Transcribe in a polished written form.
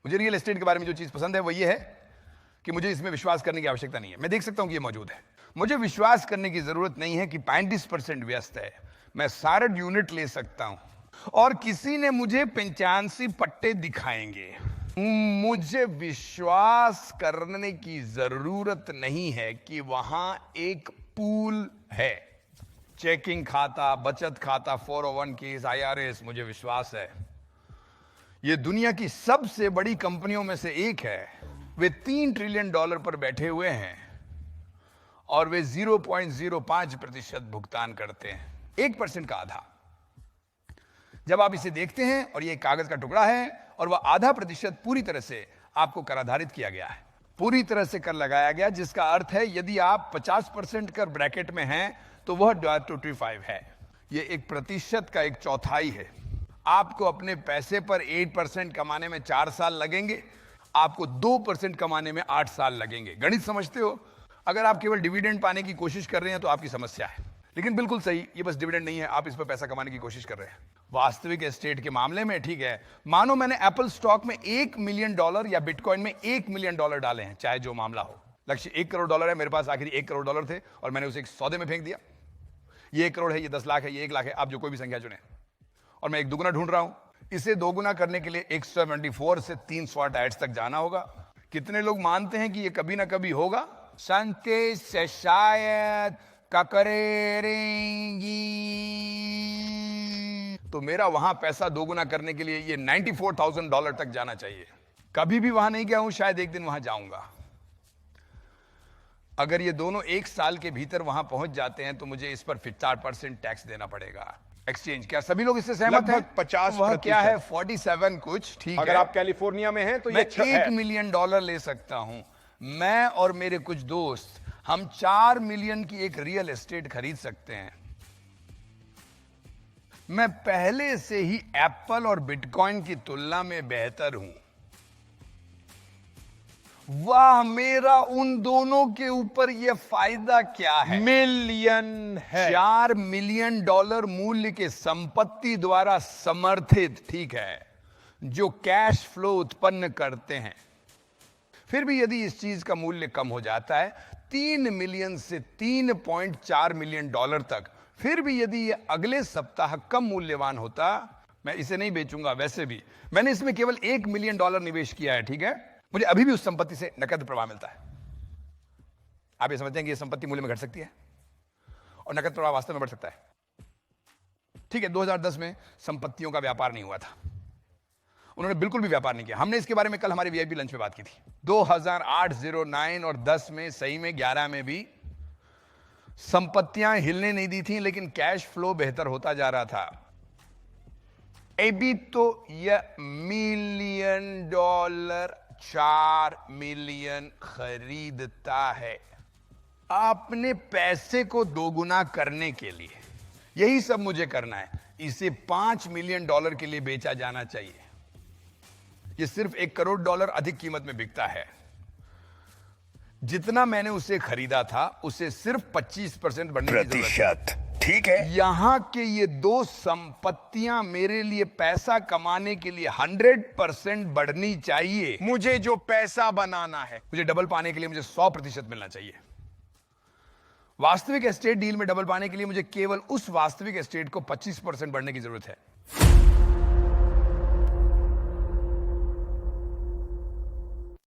मुझे real estate के बारे में जो चीज पसंद है वो ये है कि मुझे इसमें विश्वास करने की आवश्यकता नहीं है। मैं देख सकता हूं कि ये मौजूद है, मुझे विश्वास करने की जरूरत नहीं है कि 35% व्यस्त है। मैं सारे यूनिट ले सकता हूं और किसी ने मुझे 85 पट्टे दिखाएंगे। मुझे विश्वास करने की जरूरत नहीं है कि वहां एक पूल है, चेकिंग खाता, बचत खाता, 401 केस, IRS। मुझे विश्वास है ये दुनिया की सबसे बड़ी कंपनियों में से एक है। वे $3 ट्रिलियन पर बैठे हुए हैं और वे 0.05% भुगतान करते हैं, 1% का आधा। जब आप इसे देखते हैं और ये कागज का टुकड़ा है और वह आधा प्रतिशत पूरी तरह से आपको कराधारित किया गया है, पूरी तरह से कर लगाया गया, जिसका अर्थ है यदि आप 50% कर ब्रैकेट में हैं तो वह $225 है। यह 1% का 1/4 है। आपको अपने पैसे पर 8% कमाने में 4 साल लगेंगे, आपको 2% कमाने में 8 साल लगेंगे। गणित समझते हो? अगर आप केवल डिविडेंड पाने की कोशिश कर रहे हैं तो आपकी समस्या है, लेकिन बिल्कुल सही, ये बस डिविडेंड नहीं है, आप इस पर पैसा कमाने की कोशिश कर रहे हैं। वास्तविक एस्टेट के मामले में ठीक है, मानो मैंने एप्पल स्टॉक में $1 मिलियन या बिटकॉइन में $1 मिलियन डाले हैं, चाहे जो मामला हो। लक्ष्य $1 करोड़ है, मेरे पास आखिर $1 करोड़ थे और मैंने उसे एक सौदे में फेंक दिया। ये 1 करोड़ है, ये 10 लाख है, ये 1 लाख है, आप जो कोई भी संख्या चुने, और मैं एक दुगुना ढूंढ रहा हूं। इसे दोगुना करने के लिए 174 से 300 एड्स तक जाना होगा। कितने लोग मानते हैं कि ये कभी ना कभी होगा? संकेत से शायद ककरेंगी। तो मेरा वहां पैसा दोगुना करने के लिए ये $94,000 तक जाना चाहिए। कभी भी वहां नहीं गया हूं, शायद एक दिन वहां जाऊंगा। अगर ये दोनों 1 साल के भीतर वहां पहुंच जाते हैं तो मुझे इस पर 50% टैक्स देना पड़ेगा। एक्सचेंज, क्या सभी लोग इससे सहमत हैं? 50%। क्या है? 47 कुछ, ठीक है। अगर आप कैलिफोर्निया में हैं तो मैं ये $1 मिलियन ले सकता हूं। मैं और मेरे कुछ दोस्त, हम 4 मिलियन की एक रियल एस्टेट खरीद सकते हैं। मैं पहले से ही एप्पल और बिटकॉइन की तुलना में बेहतर हूं। वाह, मेरा उन दोनों के ऊपर यह फायदा क्या है? मिलियन है। $4 मिलियन मूल्य के संपत्ति द्वारा समर्थित, ठीक है, जो कैश फ्लो उत्पन्न करते हैं। फिर भी यदि इस चीज का मूल्य कम हो जाता है 3 मिलियन से $3.4 मिलियन तक, फिर भी यदि यह अगले सप्ताह कम मूल्यवान होता, मैं इसे नहीं बेचूंगा। वैसे भी मैंने इसमें केवल $1 मिलियन निवेश किया है, ठीक है। मुझे अभी भी उस संपत्ति से नकद प्रवाह मिलता है। आप ये समझते हैं कि यह संपत्ति मूल्य में घट सकती है और नकद प्रवाह वास्तव में बढ़ सकता है, ठीक है। 2010 में संपत्तियों का व्यापार नहीं हुआ था, उन्होंने बिल्कुल भी व्यापार नहीं किया। हमने इसके बारे में कल हमारे VIP लंच में बात की थी। 2008, 09 और 10 में, सही में 11 में भी संपत्तियां हिलने नहीं दी थी, लेकिन कैश फ्लो बेहतर होता जा रहा था। अभी तो यह $1 मिलियन 4 मिलियन खरीदता है। अपने पैसे को दोगुना करने के लिए यही सब मुझे करना है। इसे $5 मिलियन के लिए बेचा जाना चाहिए। यह सिर्फ $1 करोड़ अधिक कीमत में बिकता है। जितना मैंने उसे खरीदा था उसे सिर्फ 25% बढ़ने की जरूरत है, ठीक है। यहां के ये 2 संपत्तियां मेरे लिए पैसा कमाने के लिए 100% बढ़नी चाहिए। मुझे जो पैसा बनाना है, मुझे डबल पाने के लिए मुझे 100% मिलना चाहिए। वास्तविक एस्टेट डील में डबल पाने के लिए मुझे केवल उस वास्तविक एस्टेट को 25% बढ़ने की जरूरत है।